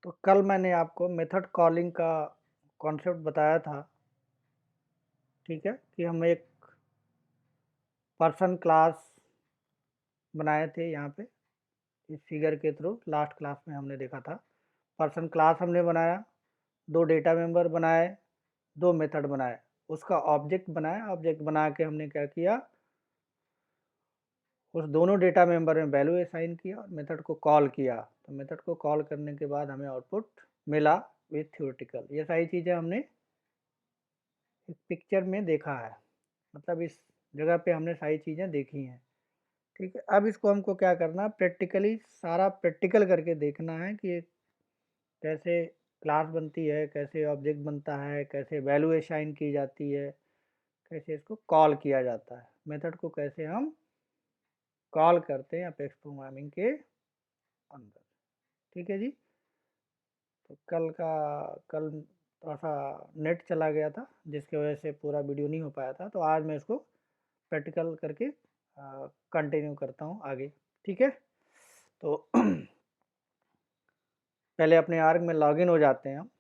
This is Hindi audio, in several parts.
तो कल मैंने आपको मेथड कॉलिंग का कॉन्सेप्ट बताया था, ठीक है, कि हम एक पर्सन क्लास बनाए थे यहाँ पे इस फिगर के थ्रू। लास्ट क्लास में हमने देखा था पर्सन क्लास हमने बनाया, दो डेटा मेंबर बनाए, दो मेथड बनाए, उसका ऑब्जेक्ट बनाया। ऑब्जेक्ट बना के हमने क्या किया, उस दोनों डेटा मेंबर में वैल्यू असाइन किया और मेथड को कॉल किया। तो मेथड को कॉल करने के बाद हमें आउटपुट मिला विथ थ्योरेटिकल। ये सारी चीज़ें हमने इस पिक्चर में देखा है, मतलब इस जगह पे हमने सारी चीज़ें देखी हैं, ठीक है। अब इसको हमको क्या करना है, प्रैक्टिकली सारा प्रैक्टिकल करके देखना है कि कैसे क्लास बनती है, कैसे ऑब्जेक्ट बनता है, कैसे वैल्यू असाइन की जाती है, कैसे इसको कॉल किया जाता है, मेथड को कैसे हम कॉल करते हैं अपेक्स प्रोग्रामिंग के अंदर, ठीक है जी। तो कल थोड़ा सा नेट चला गया था जिसकी वजह से पूरा वीडियो नहीं हो पाया था, तो आज मैं इसको प्रैक्टिकल करके कंटिन्यू करता हूँ आगे, ठीक है। तो पहले अपने आर्ग में लॉगिन हो जाते हैं हम।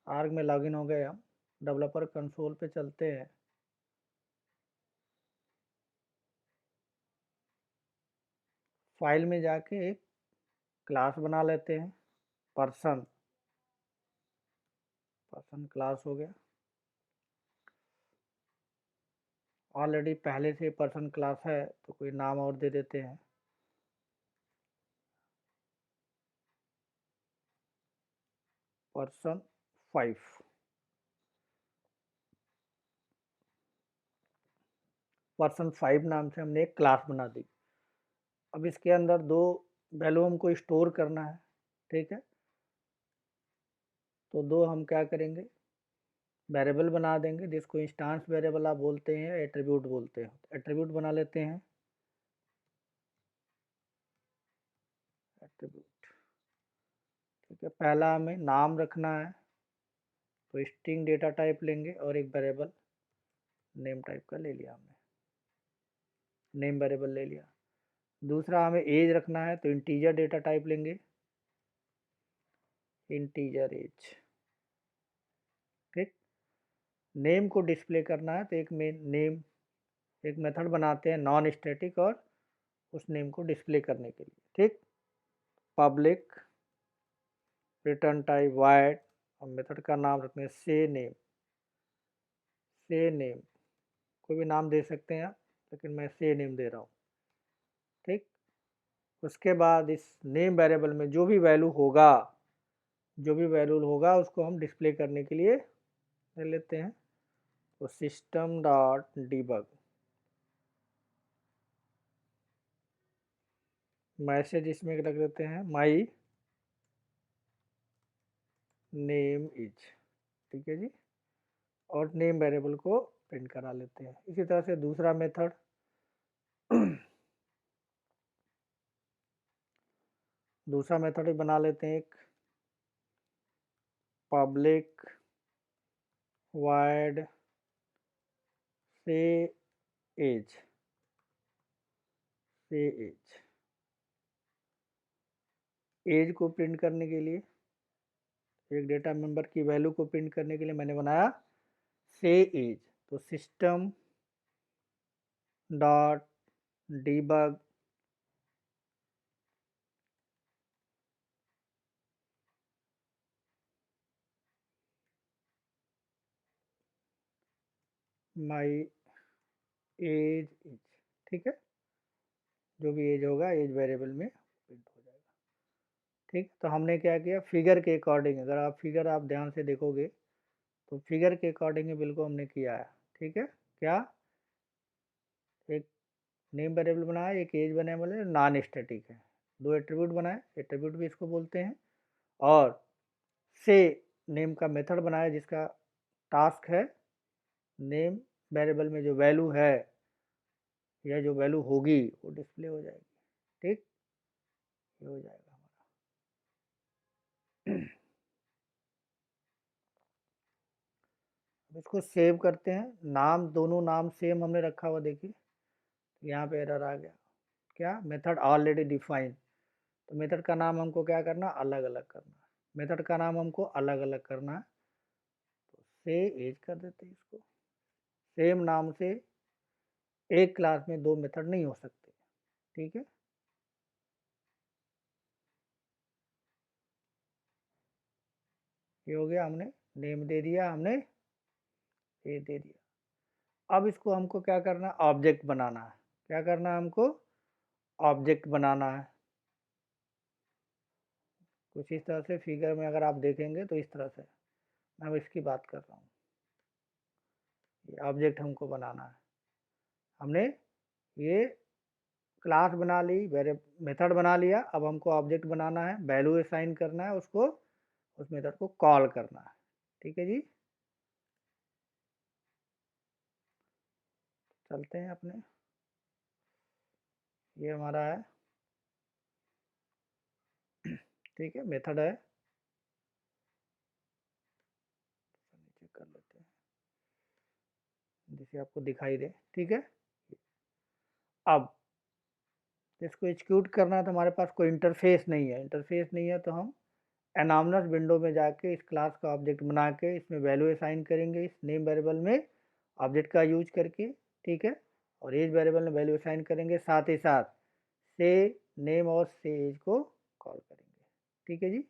आर्ग में लॉगिन हो गए हम, डेवलपर कंसोल पे चलते हैं। फाइल में जाके एक क्लास बना लेते हैं, पर्सन क्लास हो गया। ऑलरेडी पहले से पर्सन क्लास है तो कोई नाम और दे देते हैं, पर्सन 5। पर्सन 5 नाम से हमने एक क्लास बना दी। अब इसके अंदर दो वैल्यू हमको स्टोर करना है, ठीक है। तो दो हम क्या करेंगे, वेरिएबल बना देंगे जिसको इंस्टांस वेरिएबल आप बोलते हैं, एट्रीब्यूट बोलते हैं। एट्रीब्यूट बना लेते हैं, एट्रीब्यूट, ठीक है। पहला हमें नाम रखना है, तो स्ट्रिंग डेटा टाइप लेंगे और एक वेरिएबल नेम टाइप का ले लिया हमने, नेम वेरिएबल ले लिया। दूसरा हमें एज रखना है, तो इंटीजर डेटा टाइप लेंगे, इंटीजर एज, ठीक। नेम को डिस्प्ले करना है तो एक नेम एक मेथड बनाते हैं नॉन स्टैटिक और उस नेम को डिस्प्ले करने के लिए, ठीक। पब्लिक रिटर्न टाइप वाइड और मेथड का नाम रखते हैं से नेम, से नेम कोई भी नाम दे सकते हैं आप, लेकिन मैं से नेम दे रहा हूँ, ठीक। उसके बाद इस नेम वेरिएबल में जो भी वैल्यू होगा, उसको हम डिस्प्ले करने के लिए ले लेते हैं, तो सिस्टम डॉट डीबग मैसेज इसमें रख देते हैं माई नेम इज, ठीक है जी। और नेम वेरिएबल को प्रिंट करा लेते हैं। इसी तरह से दूसरा मेथड बना लेते हैं, एक public void set as, as को प्रिंट करने के लिए, एक डेटा मेंबर की वैल्यू को प्रिंट करने के लिए मैंने बनाया से एज। तो system dot debug my age is, ठीक है। जो भी एज होगा एज वेरिएबल में प्रिंट हो जाएगा, ठीक। तो हमने क्या किया, फिगर के अकॉर्डिंग, अगर आप फिगर आप ध्यान से देखोगे तो फिगर के अकॉर्डिंग ही बिल्कुल हमने किया है, ठीक है। क्या, एक नेम वेरिएबल बनाया, एक एज वेरिएबल है, नॉन स्टैटिक है, दो एट्रीब्यूट बनाए, एट्रीब्यूट भी इसको बोलते हैं, और से नेम का मेथड बनाया जिसका टास्क है नेम वेरिएबल में जो वैल्यू है या जो वैल्यू होगी वो डिस्प्ले हो जाएगी, ठीक। ये हो जाएगा हमारा। इसको सेव करते हैं। नाम, दोनों नाम सेम हमने रखा हुआ, देखिए यहाँ पे एरर आ गया। क्या? Method already define. तो मेथड का नाम हमको क्या करना, अलग अलग करना है। मेथड का नाम हमको अलग अलग करना है। तो से एज कर देते हैं इसको। सेम नाम से एक क्लास में दो मेथड नहीं हो सकते, ठीक है। ये हो गया, हमने नेम दे दिया, हमने एज दे दिया। अब इसको हमको क्या करना है, ऑब्जेक्ट बनाना है। क्या करना है हमको, ऑब्जेक्ट बनाना है। कुछ इस तरह से फिगर में अगर आप देखेंगे तो इस तरह से, मैं इसकी बात कर रहा हूँ। ये ऑब्जेक्ट हमको बनाना है। हमने ये क्लास बना ली, मेथड बना लिया। अब हमको ऑब्जेक्ट बनाना है, वैल्यू असाइन करना है उसको, उस मेथड को कॉल करना है, ठीक है जी। चलते हैं अपने, ये हमारा है, ठीक है, मेथड है। नीचे कर लेते हैं जिसे आपको दिखाई दे, ठीक है। अब इसको एग्जीक्यूट करना है तो हमारे पास कोई इंटरफेस नहीं है। इंटरफेस नहीं है तो हम एनामनस विंडो में जाके इस क्लास का ऑब्जेक्ट बना के इसमें वैल्यू असाइन करेंगे, इस नेम वेरिएबल में ऑब्जेक्ट का यूज करके, ठीक है। और एज वेरिएबल में वैल्यू असाइन करेंगे, साथ ही साथ से नेम और से एज को कॉल करेंगे, ठीक है जी।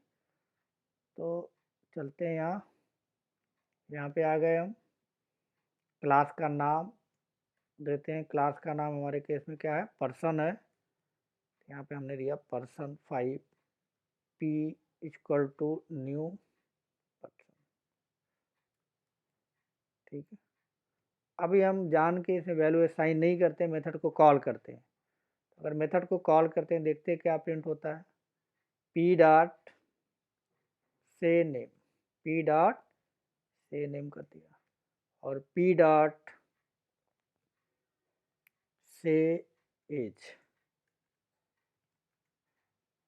तो चलते हैं यहाँ, यहाँ पे आ गए हम। क्लास का नाम देते हैं। क्लास का नाम हमारे केस में क्या है, पर्सन है। यहाँ पे हमने दिया person 5 p equal to new person, ठीक है। अभी हम जान के इसमें वैल्यू असाइन नहीं करते, मेथड को कॉल करते हैं। अगर मेथड को कॉल करते हैं, देखते हैं क्या प्रिंट होता है। पी डॉट से नेम, पी डॉट से नेम कर दिया, और पी डॉट से एज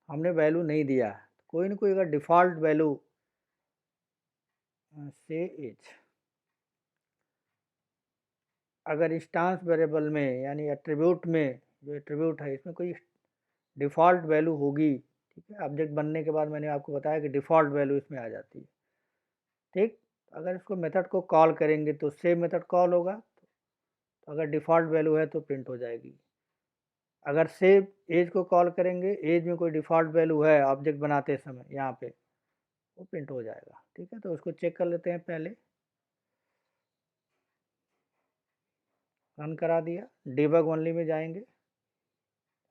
हमने वैल्यू नहीं दिया। कोई ना कोई अगर डिफ़ॉल्ट वैल्यू से एज, अगर इंस्टांस वेरिएबल में यानी एट्रीब्यूट में, जो एट्रीब्यूट है इसमें कोई डिफ़ॉल्ट वैल्यू होगी, ठीक है। ऑब्जेक्ट बनने के बाद मैंने आपको बताया कि डिफ़ॉल्ट वैल्यू इसमें आ जाती है, ठीक। अगर इसको मेथड को कॉल करेंगे तो सेम मेथड कॉल होगा, तो अगर डिफ़ॉल्ट वैल्यू है तो प्रिंट हो जाएगी। अगर सेव एज को कॉल करेंगे, एज में कोई डिफ़ॉल्ट वैल्यू है ऑब्जेक्ट बनाते समय यहाँ पे, वो प्रिंट हो जाएगा, ठीक है। तो उसको चेक कर लेते हैं पहले। रन करा दिया, डिबग ओनली में जाएंगे।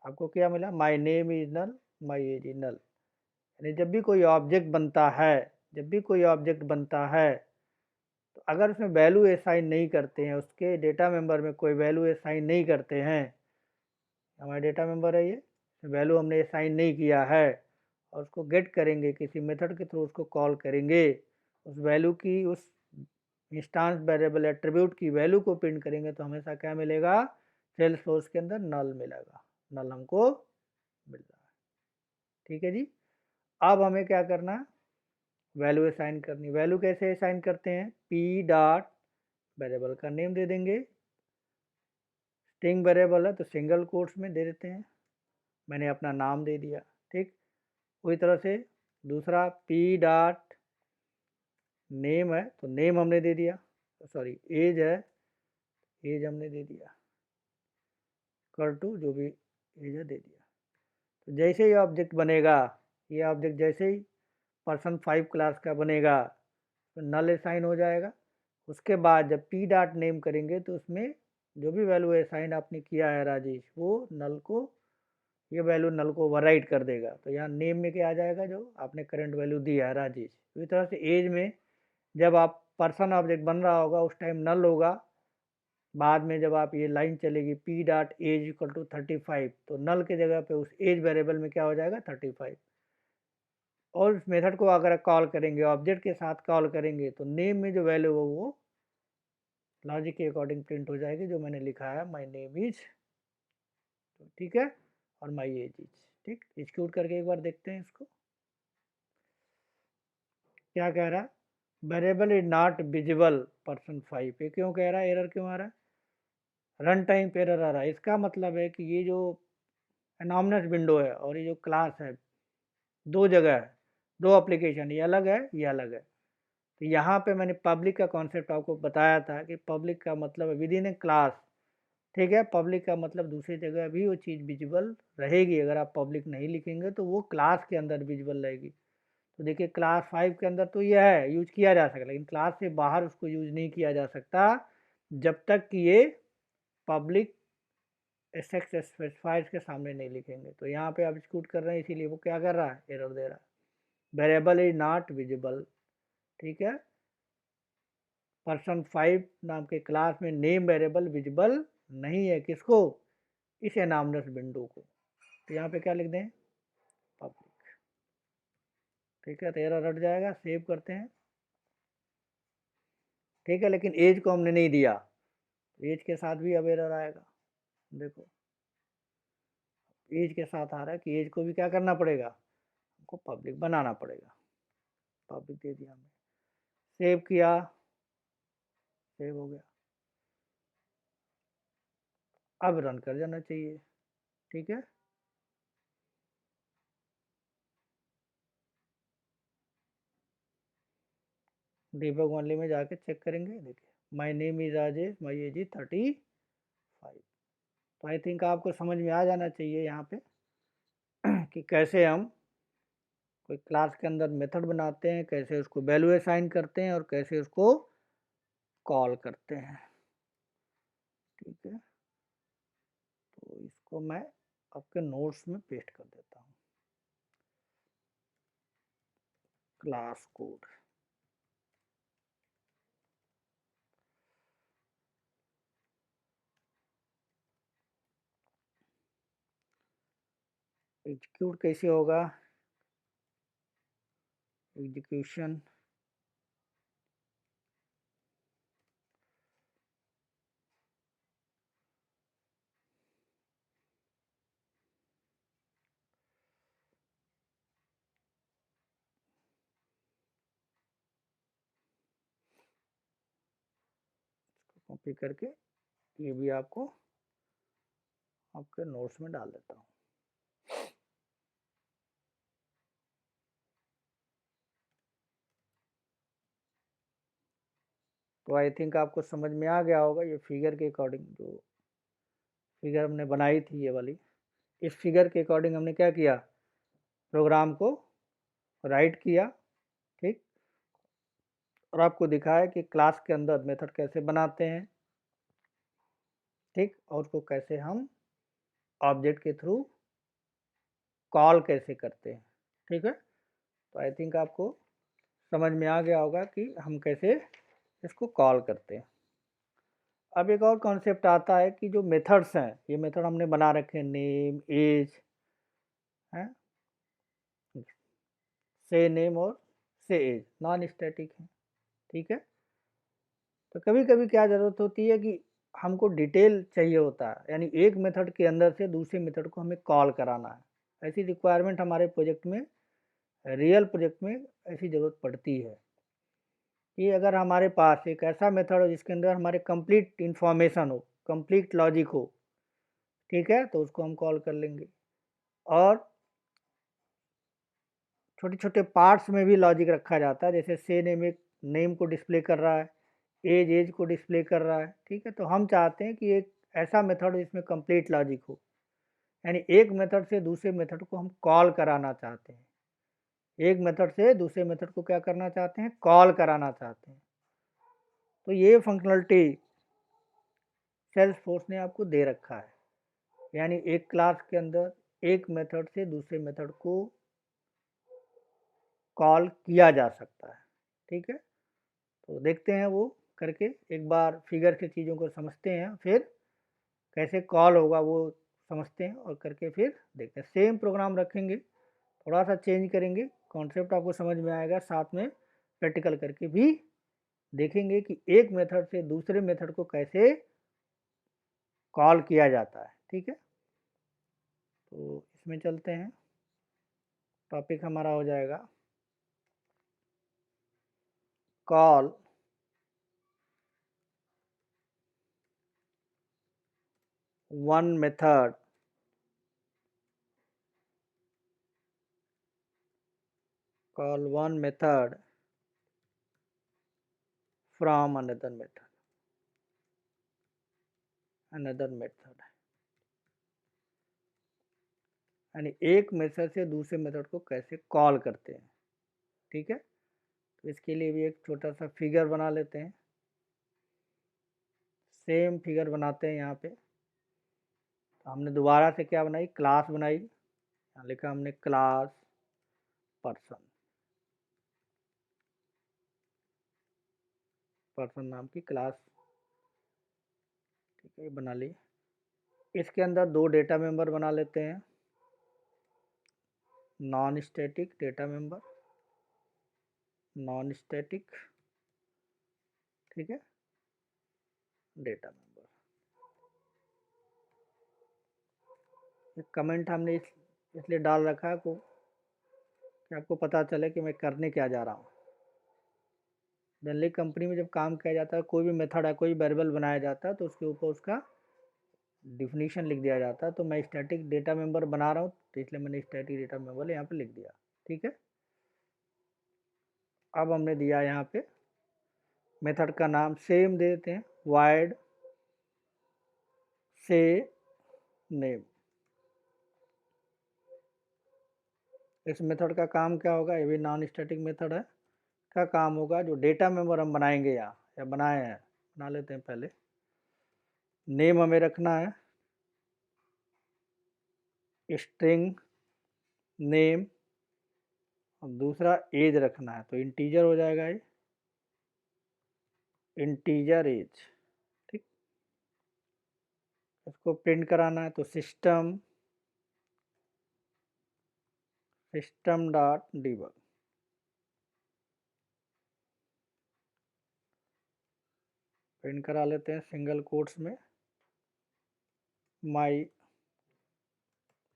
आपको क्या मिला, my name is null, my age is null. यानी जब भी कोई ऑब्जेक्ट बनता है, जब भी कोई ऑब्जेक्ट बनता है, तो अगर उसमें वैल्यू असाइन नहीं करते हैं, उसके डेटा मेंबर में कोई वैल्यू असाइन नहीं करते हैं, हमारा डेटा मेंबर है ये, वैल्यू हमने असाइन नहीं किया है, और उसको गेट करेंगे किसी मेथड के थ्रू, उसको कॉल करेंगे, उस वैल्यू की, उस इंस्टांस वेरिएबल एट्रीब्यूट की वैल्यू को प्रिंट करेंगे, तो हमेशा क्या मिलेगा, सेल सोर्स के अंदर नल मिलेगा, नल हमको मिल रहा है, ठीक है जी। अब हमें क्या करना है, वैल्यू असाइन करनी। वैल्यू कैसे असाइन करते हैं, पी डॉट वेरिएबल का नेम दे देंगे, स्ट्रिंग वेरिएबल है तो सिंगल कोट्स में दे देते हैं, मैंने अपना नाम दे दिया, ठीक। उसी तरह से दूसरा पी डॉट नेम है तो नेम हमने दे दिया, सॉरी एज है, एज हमने दे दिया, कर टू जो भी एज है दे दिया। तो जैसे ही ऑब्जेक्ट बनेगा, ये ऑब्जेक्ट जैसे ही पर्सन 5 क्लास का बनेगा तो नल असाइन हो जाएगा। उसके बाद जब पी डॉट नेम करेंगे तो उसमें जो भी वैल्यू असाइन आपने किया है राजेश, वो नल को, ये वैल्यू नल को ओवरराइट कर देगा। तो यहाँ नेम में क्या आ जाएगा, जो आपने करंट वैल्यू दिया है राजेश। इसी तरह से एज में जब आप पर्सन ऑब्जेक्ट बन रहा होगा उस टाइम नल होगा, बाद में जब आप ये लाइन चलेगी P dot age equal to 35, तो नल के जगह पे उस एज वेरिएबल में क्या हो जाएगा, 35। और उस मेथड को अगर कॉल करेंगे, ऑब्जेक्ट के साथ कॉल करेंगे, तो नेम में जो वैल्यू हो वो लॉजिक के अकॉर्डिंग प्रिंट हो जाएगी, जो मैंने लिखा है माई नेम इज, तो ठीक है, और माई एज इज, ठीक। एग्जीक्यूट करके एक बार देखते हैं इसको। क्या कह रहा है, variable is not visible person 5, ये क्यों कह रहा है, एरर क्यों आ रहा है, रन टाइम पे एरर आ रहा है। इसका मतलब है कि ये जो एनॉमनस विंडो है और ये जो क्लास है, दो जगह है, दो एप्लीकेशन, ये अलग है, ये अलग है। तो यहाँ पे मैंने पब्लिक का कॉन्सेप्ट आपको बताया था कि पब्लिक का मतलब है विद इन ए क्लास, ठीक है। पब्लिक का मतलब दूसरी जगह भी वो चीज़ विजिबल रहेगी, अगर आप पब्लिक नहीं लिखेंगे तो वो क्लास के अंदर विजिबल रहेगी। तो देखिए क्लास 5 के अंदर तो यह है यूज किया जा सकता है, लेकिन क्लास से बाहर उसको यूज नहीं किया जा सकता जब तक कि ये पब्लिक स्टैटिक स्पेसिफायर्स के सामने नहीं लिखेंगे। तो यहाँ पे आप एग्जीक्यूट कर रहे हैं, इसीलिए वो क्या कर रहा है, एरर दे रहा है, वेरिएबल इज नॉट विजिबल, ठीक है। पर्सन 5 नाम के क्लास में नेम वेरिएबल विजिबल नहीं है, किसको, इस एनामनस विंडो को। तो यहाँ पे क्या लिख दें, पब्लिक, ठीक है। तो एरर हट जाएगा, सेव करते हैं, ठीक है। लेकिन एज को हमने नहीं दिया, एज के साथ भी अब एरर आएगा। देखो एज के साथ आ रहा है कि एज को भी क्या करना पड़ेगा, हमको पब्लिक बनाना पड़ेगा। पब्लिक दे दिया हमने, सेव किया, सेव हो गया, अब रन कर जाना चाहिए, ठीक है। डिबग ओनली में जाके चेक करेंगे, देखिए my name is Rajesh, my age is 35। तो आई थिंक आपको समझ में आ जाना चाहिए यहाँ पे कि कैसे हम कोई क्लास के अंदर मेथड बनाते हैं, कैसे उसको वैल्यू असाइन करते हैं और कैसे उसको कॉल करते हैं, ठीक है। तो इसको मैं आपके नोट्स में पेस्ट कर देता हूँ, क्लास कोड। एग्जीक्यूट कैसे होगा, एग्जीक्यूशन, कॉपी करके ये भी आपको आपके नोट्स में डाल देता हूँ। तो आई थिंक आपको समझ में आ गया होगा, ये फिगर के अकॉर्डिंग जो फिगर हमने बनाई थी ये वाली, इस फिगर के अकॉर्डिंग हमने क्या किया, प्रोग्राम को राइट किया, ठीक। और आपको दिखाया कि क्लास के अंदर मेथड कैसे बनाते हैं, ठीक, और उसको कैसे हम ऑब्जेक्ट के थ्रू कॉल कैसे करते हैं, ठीक है। तो आई थिंक आपको समझ में आ गया होगा कि हम कैसे इसको कॉल करते हैं। अब एक और कॉन्सेप्ट आता है कि जो मेथड्स हैं, ये मेथड हमने बना रखे हैं, नेम, एज, हैं, से नेम और से एज, नॉन स्टैटिक है, ठीक है। तो कभी कभी क्या ज़रूरत होती है कि हमको डिटेल चाहिए होता है, यानी एक मेथड के अंदर से दूसरे मेथड को हमें कॉल कराना है। ऐसी रिक्वायरमेंट हमारे प्रोजेक्ट में, रियल प्रोजेक्ट में ऐसी ज़रूरत पड़ती है कि अगर हमारे पास एक ऐसा मेथड हो जिसके अंदर हमारे कंप्लीट इंफॉर्मेशन हो, कंप्लीट लॉजिक हो, ठीक है, तो उसको हम कॉल कर लेंगे। और छोटे छोटे पार्ट्स में भी लॉजिक रखा जाता है, जैसे से नेम एक नेम को डिस्प्ले कर रहा है, एज एज को डिस्प्ले कर रहा है, ठीक है। तो हम चाहते हैं कि एक ऐसा मेथड जिसमें कंप्लीट लॉजिक हो, यानी एक मेथड से दूसरे मेथड को हम कॉल कराना चाहते हैं, एक मेथड से दूसरे मेथड को क्या करना चाहते हैं, कॉल कराना चाहते हैं। तो ये फंक्शनलिटी सेल्सफोर्स ने आपको दे रखा है, यानी एक क्लास के अंदर एक मेथड से दूसरे मेथड को कॉल किया जा सकता है, ठीक है। तो देखते हैं वो करके, एक बार फिगर से चीज़ों को समझते हैं, फिर कैसे कॉल होगा वो समझते हैं और करके फिर देखते हैं। सेम प्रोग्राम रखेंगे, थोड़ा सा चेंज करेंगे, कॉन्सेप्ट आपको समझ में आएगा, साथ में प्रैक्टिकल करके भी देखेंगे कि एक मेथड से दूसरे मेथड को कैसे कॉल किया जाता है, ठीक है। तो इसमें चलते हैं, टॉपिक हमारा हो जाएगा call one method from another method यानी एक मेथड से दूसरे मेथड को कैसे कॉल करते हैं। ठीक है, तो इसके लिए भी एक छोटा सा फिगर बना लेते हैं। सेम फिगर बनाते हैं यहाँ पे। तो हमने दोबारा से क्या बनाई, क्लास बनाई। यहाँ लिखा हमने क्लास पर्सन नाम की क्लास। ठीक है, बना ली। इसके अंदर दो डेटा मेंबर बना लेते हैं, non static data member, non static, ठीक है, डेटा मेंबर। एक कमेंट हमने इसलिए डाल रखा है कि आपको पता चले कि मैं करने क्या जा रहा हूँ। जनरली कंपनी में जब काम किया जाता है, कोई भी मेथड है, कोई वेरिएबल बनाया जाता है, तो उसके ऊपर उसका डिफिनीशन लिख दिया जाता है। तो मैं स्टैटिक डेटा मेंबर बना रहा हूँ, तो इसलिए मैंने स्टैटिक डेटा मेंबर यहाँ पे लिख दिया। ठीक है, अब हमने दिया यहाँ पे मेथड का नाम सेम दे देते हैं, void से नेम। इस मेथड का काम क्या होगा, ये भी नॉन स्टैटिक मेथड है। का काम होगा जो डेटा मेंबर हम बनाएंगे यहाँ या बनाए हैं, बना लेते हैं पहले। नेम हमें रखना है स्ट्रिंग नेम, और दूसरा एज रखना है, तो इंटीजर हो जाएगा ये, इंटीजर एज। ठीक, इसको प्रिंट कराना है, तो सिस्टम डॉट डिबग। प्रिंट करा लेते हैं सिंगल कोट्स में माई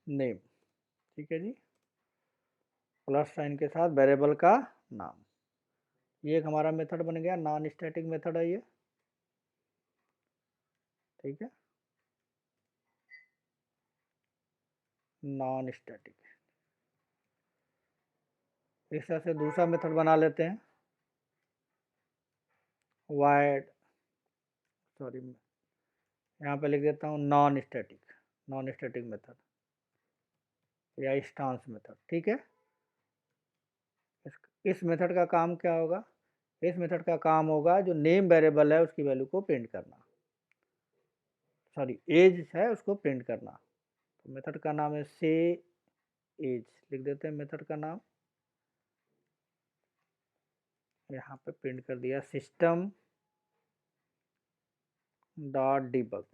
नेम। ठीक है जी, प्लस साइन के साथ वेरिएबल का नाम। ये एक हमारा मेथड बन गया, नॉन स्टैटिक मेथड है ये। ठीक है, नॉन स्टैटिक। इस तरह से दूसरा मेथड बना लेते हैं, वाइड, सॉरी यहाँ पे लिख देता हूँ नॉन स्टैटिक मेथड या स्टांस मेथड। ठीक है, इस मेथड का काम क्या होगा, इस मेथड का काम होगा जो नेम वेरिएबल है उसकी वैल्यू को प्रिंट करना, सॉरी एज है उसको प्रिंट करना। तो मेथड का नाम है से एज, लिख देते हैं मेथड का नाम। यहाँ पे प्रिंट कर दिया सिस्टम डॉट डिबग।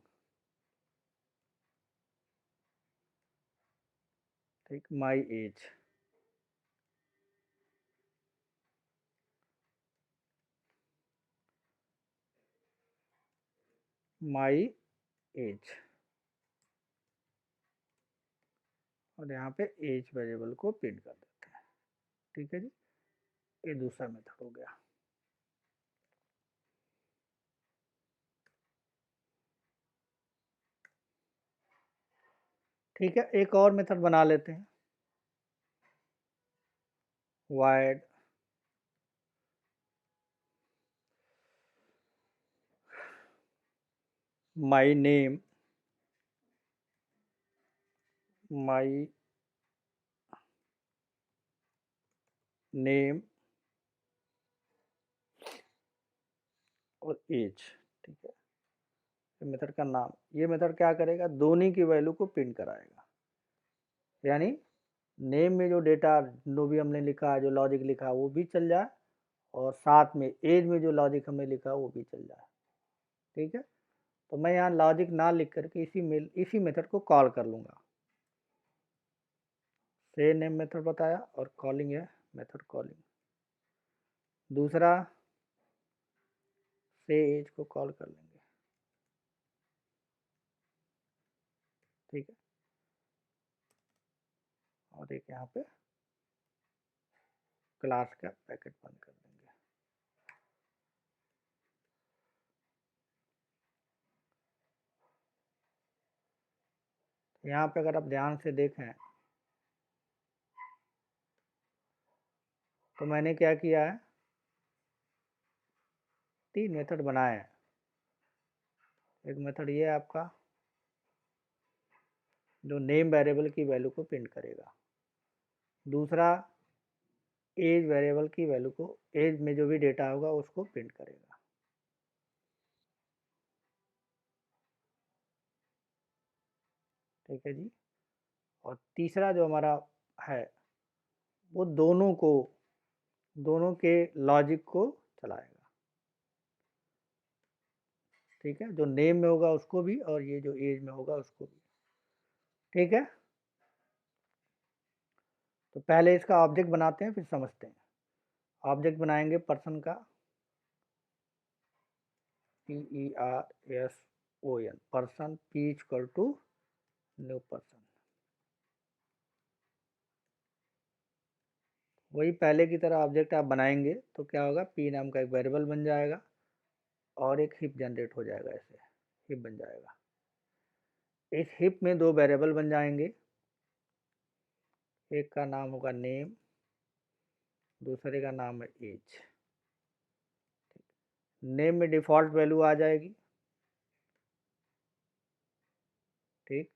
ठीक, माई एज, माई एज, और यहाँ पे एज वेरिएबल को प्रिंट कर देते हैं। ठीक है जी, ये दूसरा मेथड हो गया। ठीक है, एक और मेथड बना लेते हैं, wide my name, my name और एज। ठीक है, ये मेथड का नाम। ये मेथड क्या करेगा, दोनों की वैल्यू को प्रिंट कराएगा। यानी नेम में जो डेटा जो भी हमने लिखा, जो लॉजिक लिखा वो भी चल जाए, और साथ में एज में जो लॉजिक हमने लिखा वो भी चल जाए। ठीक है, तो मैं यहाँ लॉजिक ना लिख करके इसी मेथड को कॉल कर लूँगा। से नेम मेथड बताया, और कॉलिंग है मेथड कॉलिंग। दूसरा से एज को कॉल कर लेंगे। ठीक है, और एक यहाँ पे क्लास का पैकेट बंद कर देंगे। यहाँ पे अगर आप ध्यान से देखें तो मैंने क्या किया है, 3 मेथड बनाए हैं। एक मेथड ये है आपका जो नेम वेरिएबल की वैल्यू को प्रिंट करेगा। दूसरा एज वेरिएबल की वैल्यू को, एज में जो भी डेटा होगा उसको प्रिंट करेगा। ठीक है जी। और तीसरा जो हमारा है वो दोनों के लॉजिक को चलाएगा। ठीक है, जो नेम में होगा उसको भी और ये जो एज में होगा उसको भी। ठीक है, तो पहले इसका ऑब्जेक्ट बनाते हैं फिर समझते हैं। ऑब्जेक्ट बनाएंगे पर्सन का, PERSON, person, P equal to new person. वही पहले की तरह ऑब्जेक्ट आप बनाएंगे तो क्या होगा, P नाम का एक वेरिएबल बन जाएगा और एक हिप जनरेट हो जाएगा, ऐसे हिप बन जाएगा। इस हिप में 2 वेरिएबल बन जाएंगे, एक का नाम होगा नेम, दूसरे का नाम है एज। नेम में डिफ़ॉल्ट वैल्यू आ जाएगी, ठीक,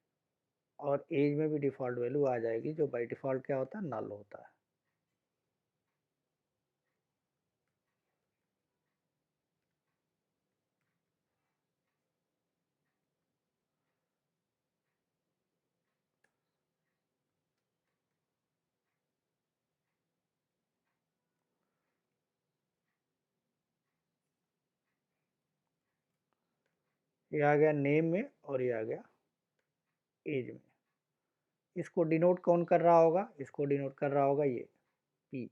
और एज में भी डिफ़ॉल्ट वैल्यू आ जाएगी, जो बाय डिफ़ॉल्ट क्या होता है, नल होता है। ये आ गया नेम में और ये आ गया एज में। इसको डिनोट कौन कर रहा होगा, इसको डिनोट कर रहा होगा ये P।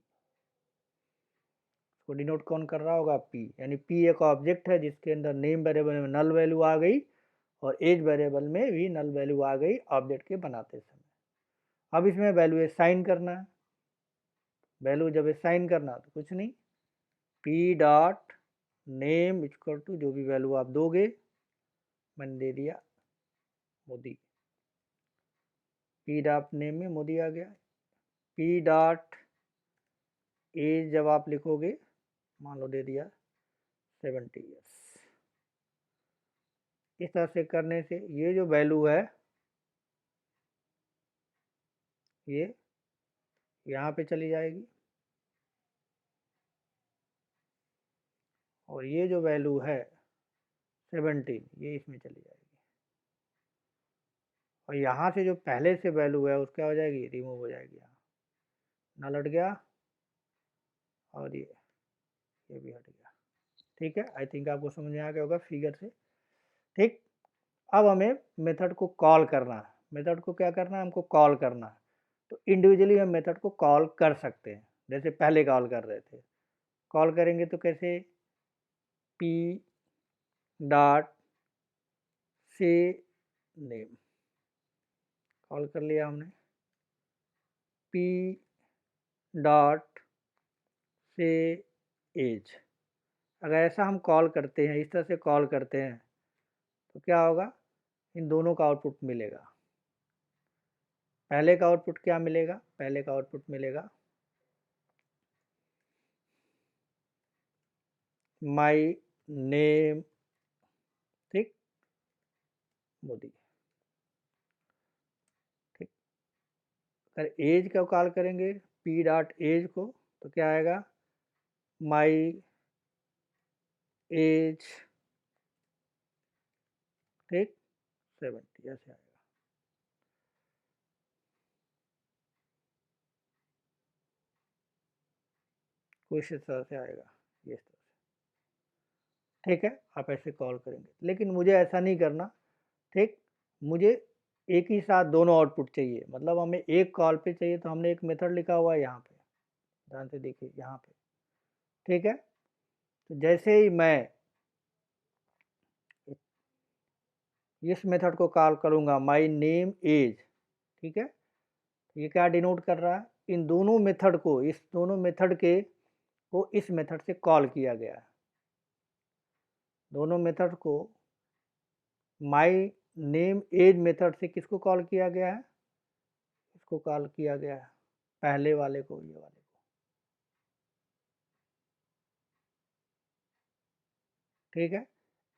इसको डिनोट कौन कर रहा होगा, P। यानी P एक ऑब्जेक्ट है जिसके अंदर नेम वेरिएबल में नल वैल्यू आ गई और एज वेरिएबल में भी नल वैल्यू आ गई ऑब्जेक्ट के बनाते समय। अब इसमें वैल्यू असाइन करना है। वैल्यू जब असाइन करना तो कुछ नहीं, P dot name equal to जो भी वैल्यू आप दोगे, मैंने दे दिया मोदी। P डॉट नेम में मोदी आ गया। P डॉट एज जब आप लिखोगे, मान लो दे दिया 70 ईयर्स। इस तरह से करने से ये जो वैल्यू है ये यहाँ पे चली जाएगी और ये जो वैल्यू है 17 ये इसमें चली जाएगी और यहाँ से जो पहले से वैल्यू है उसका हो जाएगी, रिमूव हो जाएगी। यहाँ ना लट गया और ये भी हट गया। ठीक है, आई थिंक आपको समझ में आ गया होगा फिगर से। ठीक, अब हमें मेथड को कॉल करना है। मेथड को क्या करना है, हमको कॉल करना है। तो इंडिविजुअली हम मेथड को कॉल कर सकते हैं, जैसे पहले कॉल कर रहे थे। कॉल करेंगे तो कैसे, P डॉट से नेम कॉल कर लिया हमने, P डॉट से एज। अगर ऐसा हम कॉल करते हैं, इस तरह से कॉल करते हैं तो क्या होगा, इन दोनों का आउटपुट मिलेगा। पहले का आउटपुट क्या मिलेगा, पहले का आउटपुट मिलेगा माई नेम, ठीक, मोदी। ठीक, अगर एज का कॉल करेंगे P डॉट एज को तो क्या आएगा, माई एज, ठीक, 70 ऐसे आएगा। कुछ इस तरह से आएगा, ये इस तरह से। ठीक है, आप ऐसे कॉल करेंगे, लेकिन मुझे ऐसा नहीं करना। ठीक, मुझे एक ही साथ दोनों आउटपुट चाहिए, मतलब हमें एक कॉल पे चाहिए। तो हमने एक मेथड लिखा हुआ है यहाँ पे, ध्यान से देखिए यहाँ पे। ठीक है, तो जैसे ही मैं इस मेथड को कॉल करूँगा माई नेम एज, ठीक है, ये क्या डिनोट कर रहा है, इन दोनों मेथड को, इस दोनों मेथड के को इस मेथड से कॉल किया गया है। दोनों मेथड को माई नेम एज मेथड से किसको कॉल किया गया है, इसको कॉल किया गया है, पहले वाले को, ये वाले को। ठीक है,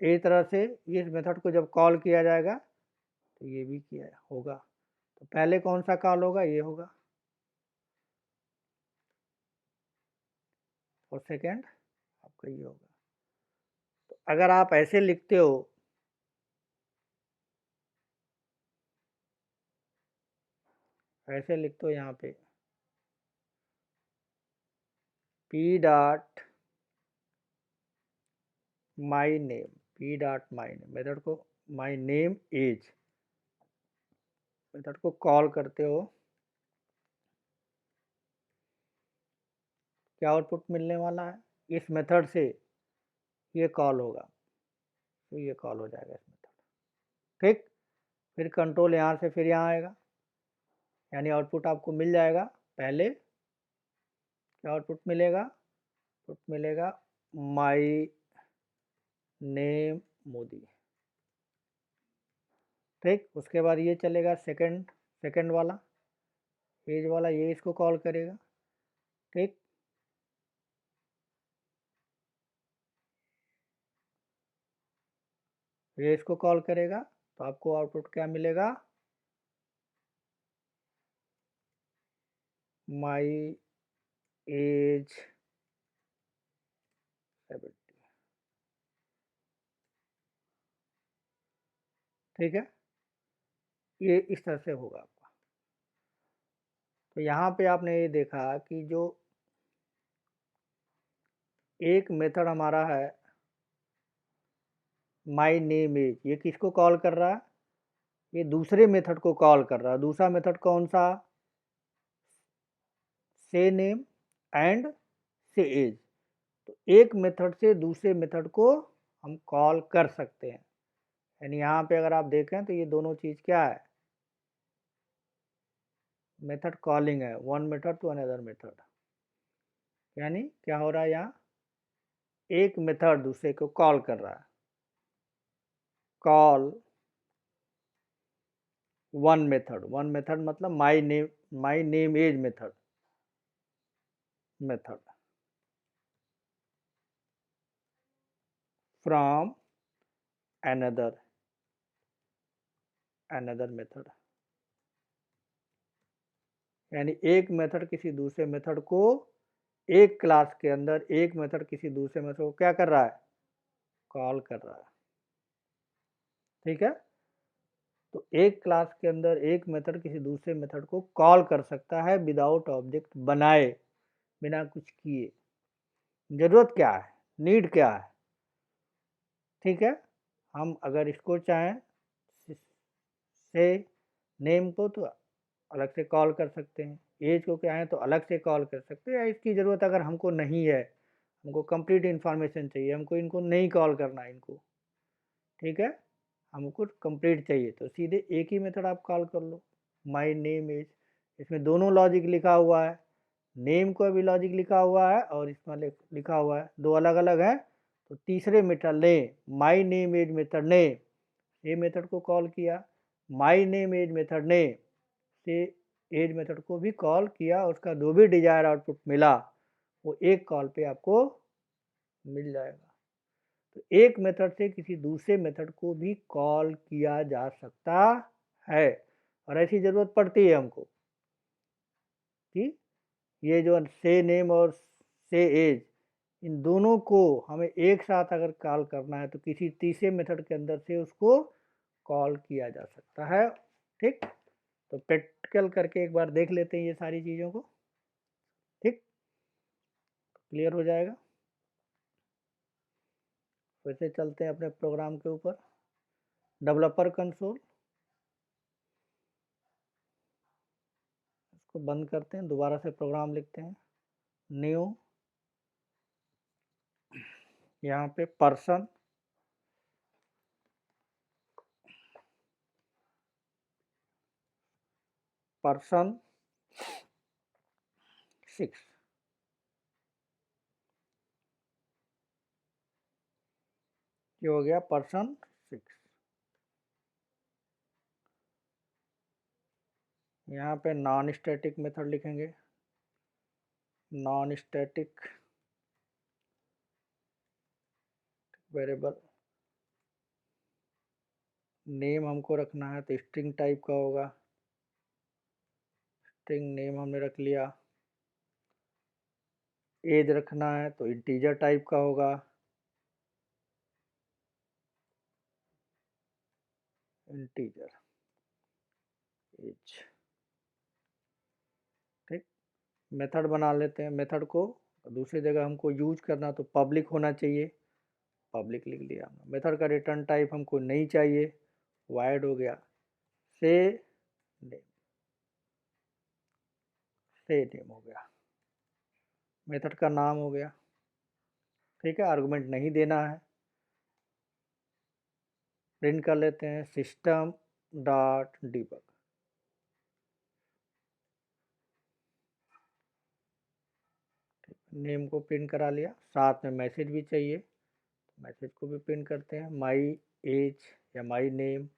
इस तरह से इस मेथड को जब कॉल किया जाएगा तो ये भी किया होगा। तो पहले कौन सा कॉल होगा, ये होगा, और सेकंड आपका ये होगा। तो अगर आप ऐसे लिखते हो, ऐसे लिखते हो यहाँ पे P dot my name, P dot my name method को, माई नेम एज मेथड को कॉल करते हो, क्या आउटपुट मिलने वाला है, इस मेथड से ये कॉल होगा, तो ये कॉल हो जाएगा इस मेथड। ठीक, फिर कंट्रोल यहाँ से फिर यहाँ आएगा, यानी आउटपुट आपको मिल जाएगा। पहले क्या आउटपुट मिलेगा, आउटपुट मिलेगा माई नेम मोदी। ठीक, उसके बाद ये चलेगा सेकंड वाला, एज वाला, ये इसको कॉल करेगा। ठीक, ये इसको कॉल करेगा, तो आपको आउटपुट क्या मिलेगा, माई एज 70। ठीक है, ये इस तरह से होगा आपका। तो यहाँ पे आपने ये देखा कि जो एक मेथड हमारा है माई नेम एज, ये किसको कॉल कर रहा है, ये दूसरे मेथड को कॉल कर रहा है। दूसरा मेथड कौन सा, से नेम एंड से एज। तो एक मेथड से दूसरे मेथड को हम कॉल कर सकते हैं, यानी यहाँ पे अगर आप देखें तो ये दोनों चीज़ क्या है, मेथड कॉलिंग है, one method to another method. यानी क्या हो रहा है, यहाँ एक मेथड दूसरे को कॉल कर रहा है, कॉल वन मेथड मतलब my name age method from another method. यानी एक मेथड किसी दूसरे मेथड को, एक क्लास के अंदर एक मेथड किसी दूसरे मेथड को क्या कर रहा है, कॉल कर रहा है। ठीक है, तो एक क्लास के अंदर एक मेथड किसी दूसरे मेथड को कॉल कर सकता है विदाउट ऑब्जेक्ट बनाए, बिना कुछ किए। जरूरत क्या है, नीड क्या है। ठीक है, हम अगर इसको चाहें से नेम को तो अलग से कॉल कर सकते हैं, एज को क्या है तो अलग से कॉल कर सकते हैं, या इसकी ज़रूरत अगर हमको नहीं है, हमको कंप्लीट इन्फॉर्मेशन चाहिए, हमको इनको नहीं कॉल करना है इनको। ठीक है, हमको कंप्लीट चाहिए तो सीधे एक ही मेथड आप कॉल कर लो, माई नेम एज। इसमें दोनों लॉजिक लिखा हुआ है, नेम को भी लॉजिक लिखा हुआ है और इसमें लिखा हुआ है, दो अलग अलग है। तो तीसरे मेथड ने, माई नेम एज मेथड ने ये मेथड को कॉल किया, माई नेम एज मेथड ने से एज मेथड को भी कॉल किया, उसका जो भी डिजायर आउटपुट मिला वो एक कॉल पे आपको मिल जाएगा। तो एक मेथड से किसी दूसरे मेथड को भी कॉल किया जा सकता है, और ऐसी ज़रूरत पड़ती है हमको कि ये जो से नेम और से एज, इन दोनों को हमें एक साथ अगर कॉल करना है तो किसी तीसरे मेथड के अंदर से उसको कॉल किया जा सकता है। ठीक, तो प्रैक्टिकल करके एक बार देख लेते हैं ये सारी चीज़ों को। ठीक, क्लियर हो जाएगा। वैसे चलते हैं अपने प्रोग्राम के ऊपर, डेवलपर कंसोल, इसको बंद करते हैं, दोबारा से प्रोग्राम लिखते हैं, न्यू, यहाँ पे पर्सन पर्सन 6, ये हो गया पर्सन 6। यहाँ पे नॉन स्टैटिक मेथड लिखेंगे, नॉन स्टैटिक वेरिएबल। नेम हमको रखना है तो स्ट्रिंग टाइप का होगा, स्ट्रिंग नेम हमने रख लिया। एज रखना है तो इंटीजर टाइप का होगा, इंटीजर एज। ठीक, मेथड बना लेते हैं। मेथड को दूसरी जगह हमको यूज करना तो पब्लिक होना चाहिए, पब्लिक लिख लिया हमने। मेथड का रिटर्न टाइप हमको नहीं चाहिए, वाइड हो गया। से नेम, से नेम हो गया, मेथड का नाम हो गया। ठीक है, आर्गुमेंट नहीं देना है। प्रिंट कर लेते हैं सिस्टम डॉट डिबग। नेम को प्रिंट करा लिया, साथ में मैसेज भी चाहिए, मैसेज को भी प्रिंट करते हैं। माई एज या माई नेम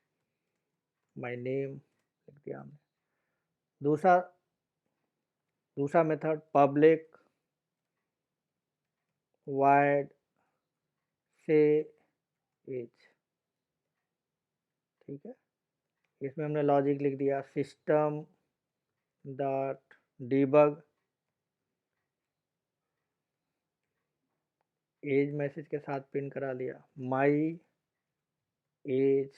लिख दिया हमने। दूसरा method public void set age. ठीक है, इसमें हमने लॉजिक लिख दिया system dot debug, age message के साथ प्रिंट करा लिया my age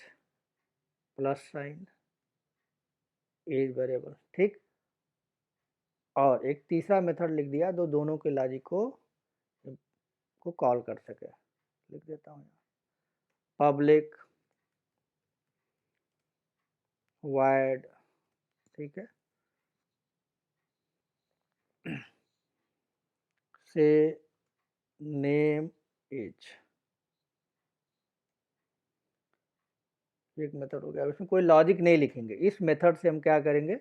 plus sign age variable. ठीक, और एक तीसरा मेथड लिख दिया जो दोनों के लॉजिक को कॉल कर सके। लिख देता हूँ पब्लिक वाइड। ठीक है, से नेम एज, एक मेथड हो गया। इसमें कोई लॉजिक नहीं लिखेंगे। इस मेथड से हम क्या करेंगे,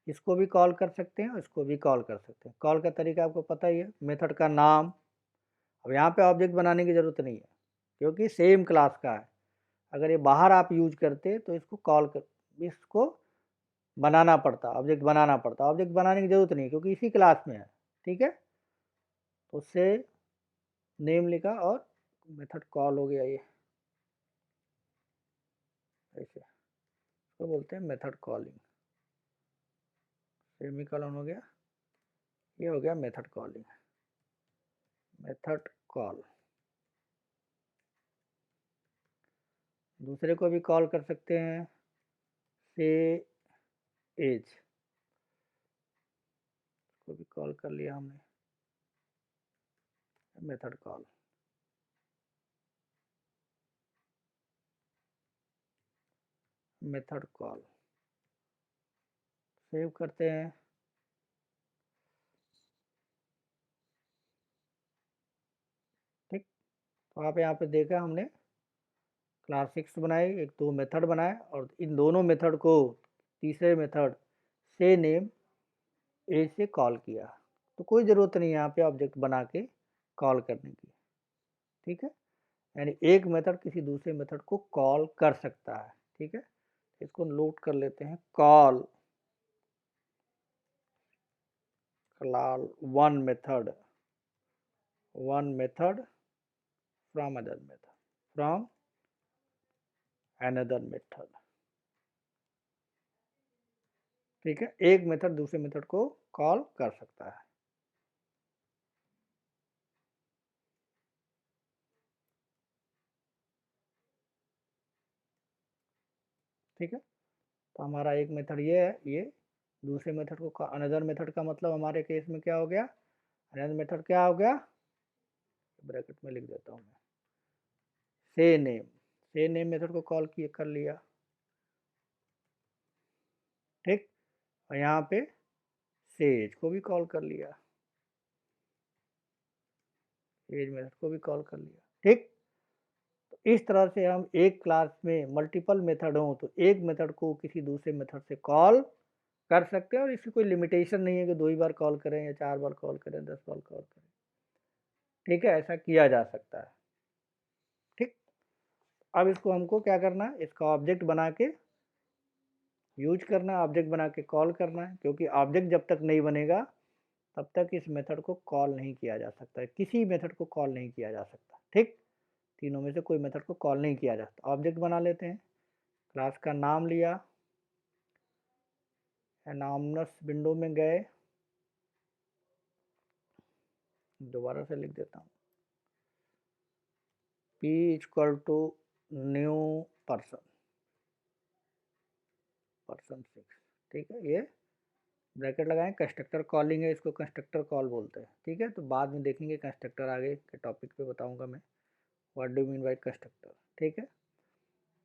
इसको भी कॉल कर सकते हैं और इसको भी कॉल कर सकते हैं। कॉल का तरीका आपको पता ही है, मेथड का नाम। अब यहाँ पे ऑब्जेक्ट बनाने की ज़रूरत नहीं है क्योंकि सेम क्लास का है। अगर ये बाहर आप यूज करते तो इसको बनाना पड़ता, ऑब्जेक्ट बनाना पड़ता। ऑब्जेक्ट बनाने की ज़रूरत नहीं क्योंकि इसी क्लास में है। ठीक है, तो उससे नेम लिखा और मेथड कॉल हो गया। ये ऐसे तो बोलते हैं मेथड कॉलिंग। सेमीकोलन हो गया, ये हो गया मेथड कॉलिंग, मेथड कॉल। दूसरे को भी कॉल कर सकते हैं, से एज को भी कॉल कर लिया हमने, method call. Method call save करते हैं। ठीक, तो आप यहाँ पे देखा हमने क्लास 6 बनाई, एक दो मेथड बनाए और इन दोनों मेथड को तीसरे मेथड से नेम एज से कॉल किया। तो कोई ज़रूरत नहीं है यहाँ पे ऑब्जेक्ट बना के कॉल करने की। ठीक है, यानी एक मेथड किसी दूसरे मेथड को कॉल कर सकता है। ठीक है, इसको नोट कर लेते हैं। Call one method from another method. ठीक है, एक मेथड दूसरे मेथड को कॉल कर सकता है। ठीक है, तो हमारा एक मेथड ये है, ये दूसरे मेथड को अनदर मेथड का मतलब हमारे केस में क्या हो गया, अनदर मेथड क्या हो गया, ब्रैकेट में लिख देता हूँ मैं, से नेम मेथड को कॉल किए कर लिया। ठीक, और यहाँ पे सेज को भी कॉल कर लिया, एज मेथड को भी कॉल कर लिया। ठीक, तो इस तरह से हम एक क्लास में मल्टीपल मेथड हो तो एक मेथड को किसी दूसरे मेथड से कॉल कर सकते हैं और इसकी कोई लिमिटेशन नहीं है कि 2 ही बार कॉल करें या 4 बार कॉल करें, 10 बार कॉल करें। ठीक है, ऐसा किया जा सकता है। ठीक, अब इसको हमको क्या करना है, इसका ऑब्जेक्ट बना के यूज करना है, ऑब्जेक्ट बना के कॉल करना है, क्योंकि ऑब्जेक्ट जब तक नहीं बनेगा तब तक इस मेथड को कॉल नहीं किया जा सकता है, किसी मेथड को कॉल नहीं किया जा सकता। ठीक, तीनों में से कोई मेथड को कॉल नहीं किया जा सकता। ऑब्जेक्ट बना लेते हैं, क्लास का नाम लिया, एनॉमनस विंडो में गए, दोबारा से लिख देता हूँ, p equal to new person, person 6। ठीक है, ये ब्रैकेट लगाएं, कंस्ट्रक्टर कॉलिंग है, इसको कंस्ट्रक्टर कॉल बोलते हैं। ठीक है, तो बाद में देखेंगे कंस्ट्रक्टर, आगे के टॉपिक पे बताऊंगा मैं what do mean by constructor. ठीक है,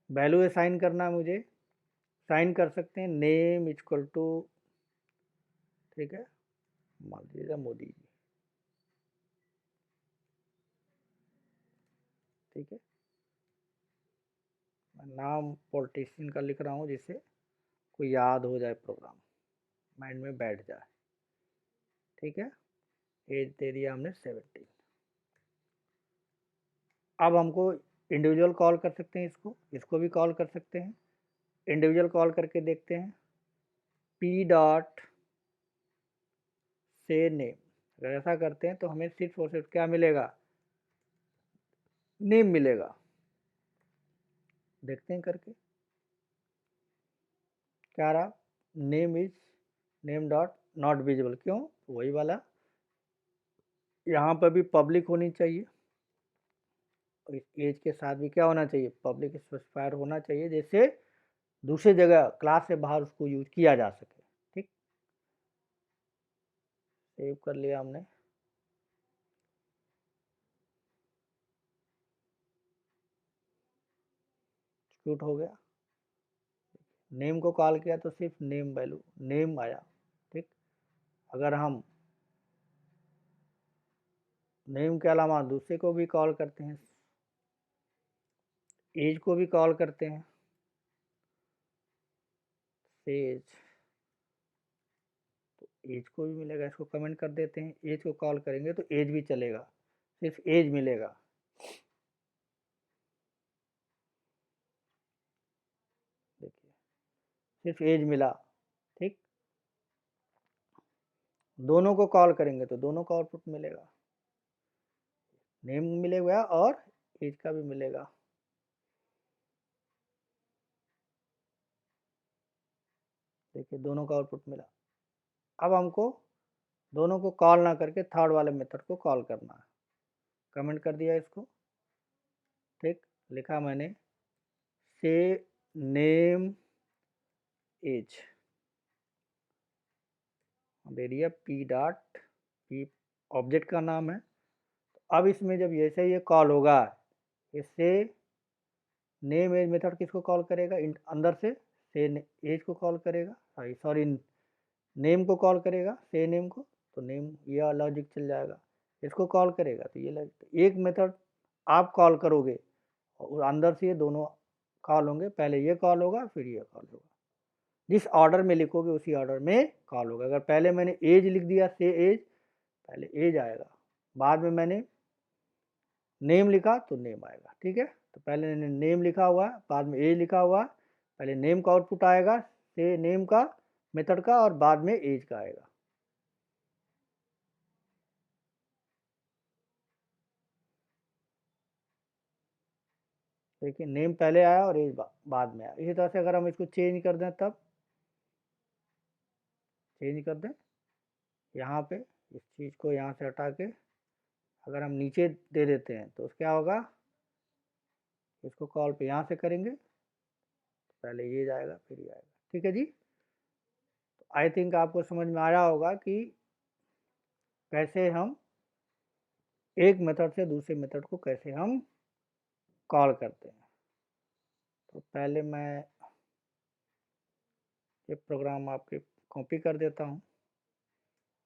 वैल्यू असाइन करना है मुझे, साइन कर सकते हैं नेम इक्वल टू, ठीक है, मान लीजिए मोदी जी। ठीक है, मैं नाम पॉलिटिशियन का लिख रहा हूँ जिससे कोई याद हो जाए, प्रोग्राम माइंड में बैठ जाए। ठीक है, एज दे दिया हमने 17। अब हमको इंडिविजुअल कॉल कर सकते हैं, इसको भी कॉल कर सकते हैं। इंडिविजुअल कॉल करके देखते हैं, पी डॉट से नेम, अगर ऐसा करते हैं तो हमें सिर्फ और सिर्फ क्या मिलेगा, नेम मिलेगा। देखते हैं करके, क्या रहा, name is name dot not visible, क्यों, वही वाला, यहाँ पर भी पब्लिक होनी चाहिए, एज के साथ भी क्या होना चाहिए, पब्लिक स्पेसिफायर होना चाहिए, जैसे दूसरी जगह क्लास से बाहर उसको यूज किया जा सके। ठीक, सेव कर लिया हमने, एक्सिक्यूट हो गया। नेम को कॉल किया तो सिर्फ नेम वैल्यू, नेम आया। ठीक, अगर हम नेम के अलावा दूसरे को भी कॉल करते हैं, एज को भी कॉल करते हैं, एज, तो एज को भी मिलेगा, इसको कमेंट कर देते हैं, एज को कॉल करेंगे तो एज भी चलेगा, सिर्फ एज मिलेगा। देखिए, सिर्फ एज मिला। ठीक, दोनों को कॉल करेंगे तो दोनों का आउटपुट मिलेगा, नेम मिलेगा और एज का भी मिलेगा। देखिए, दोनों का आउटपुट मिला। अब हमको दोनों को कॉल ना करके थर्ड वाले मेथड को कॉल करना है, कमेंट कर दिया इसको। ठीक, लिखा मैंने से नेम एज, दे दिया पी डॉट, पी ऑब्जेक्ट का नाम है। अब इसमें जब जैसे ये कॉल होगा, इससे नेम एज मेथड किसको कॉल करेगा, अंदर से एज को कॉल करेगा, सॉरी नेम को कॉल करेगा, से नेम को, तो नेम ये लॉजिक चल जाएगा। इसको कॉल करेगा तो ये लॉजिक, एक मेथड आप कॉल करोगे और अंदर से ये दोनों कॉल होंगे, पहले ये कॉल होगा फिर ये कॉल होगा, जिस ऑर्डर में लिखोगे उसी ऑर्डर में कॉल होगा। अगर पहले मैंने एज लिख दिया, से एज, पहले एज आएगा, बाद में मैंने नेम लिखा तो नेम आएगा। ठीक है, तो पहले मैंने नेम लिखा हुआ है, बाद में एज लिखा हुआ है, पहले नेम का आउटपुट आएगा, से नेम का मेथड का, और बाद में एज का आएगा। देखिए, नेम पहले आया और एज बाद में आया। इसी तरह से अगर हम इसको चेंज कर दें, तब चेंज कर दें, यहाँ पे इस चीज़ को यहाँ से हटा के अगर हम नीचे दे देते हैं तो क्या होगा, इसको कॉल पे यहाँ से करेंगे तो पहले ये जाएगा फिर ये आएगा। ठीक है जी, तो आई थिंक आपको समझ में आया होगा कि कैसे हम एक मेथड से दूसरे मेथड को कैसे हम कॉल करते हैं। तो पहले मैं ये प्रोग्राम आपके कॉपी कर देता हूँ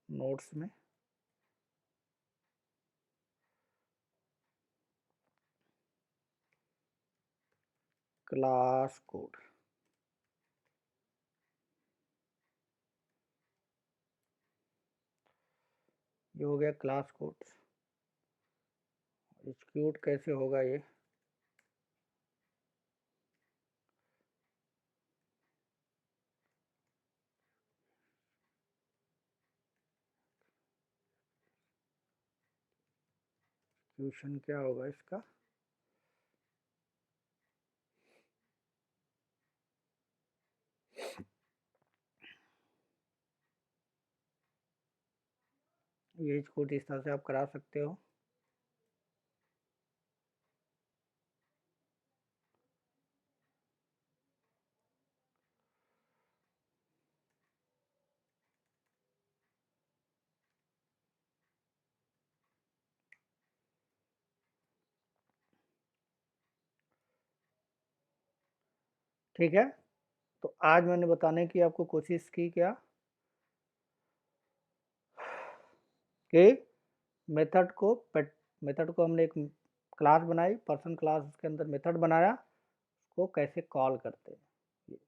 नोट्स में, क्लास कोड, ये हो गया क्लास कोड। एग्जीक्यूट कैसे होगा ये, एग्जीक्यूशन क्या होगा इसका, ये कोड इस तरह से आप करा सकते हो। ठीक है, तो आज मैंने बताने की आपको कोशिश की क्या कि मेथड को हमने एक क्लास बनाई, पर्सन क्लास, उसके अंदर मेथड बनाया, उसको कैसे कॉल करते हैं,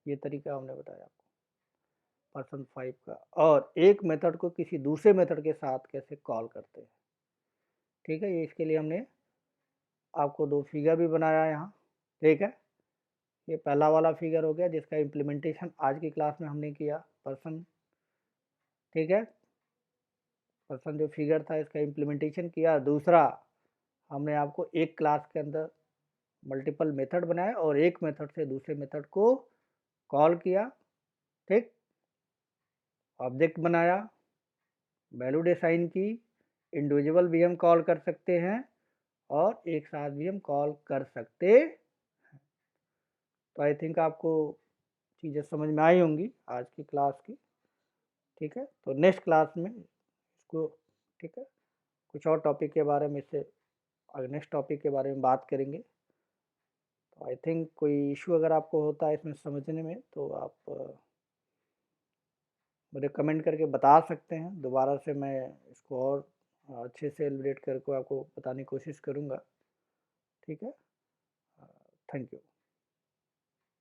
ये तरीका हमने बताया आपको पर्सन 5 का, और एक मेथड को किसी दूसरे मेथड के साथ कैसे कॉल करते हैं। ठीक है, ये इसके लिए हमने आपको 2 फिगर भी बनाया यहाँ। ठीक है, ये पहला वाला फिगर हो गया जिसका इम्प्लीमेंटेशन आज की क्लास में हमने किया, पर्सन। ठीक है, पर्सन जो फिगर था इसका इम्प्लीमेंटेशन किया। दूसरा, हमने आपको एक क्लास के अंदर मल्टीपल मेथड बनाए और एक मेथड से दूसरे मेथड को कॉल किया। ठीक, ऑब्जेक्ट बनाया, वैल्यू डिफाइन की, इंडिविजुअल भी हम कॉल कर सकते हैं और एक साथ भी हम कॉल कर सकते हैं। तो आई थिंक आपको चीज़ें समझ में आई होंगी आज की क्लास की। ठीक है, तो नेक्स्ट क्लास में इसको, ठीक है, कुछ और टॉपिक के बारे में, इससे नेक्स्ट टॉपिक के बारे में बात करेंगे। तो आई थिंक कोई इशू अगर आपको होता है इसमें समझने में तो आप मुझे कमेंट करके बता सकते हैं, दोबारा से मैं इसको और अच्छे से एलिब्रेट करके आपको बताने की कोशिश करूँगा। ठीक है, थैंक यू।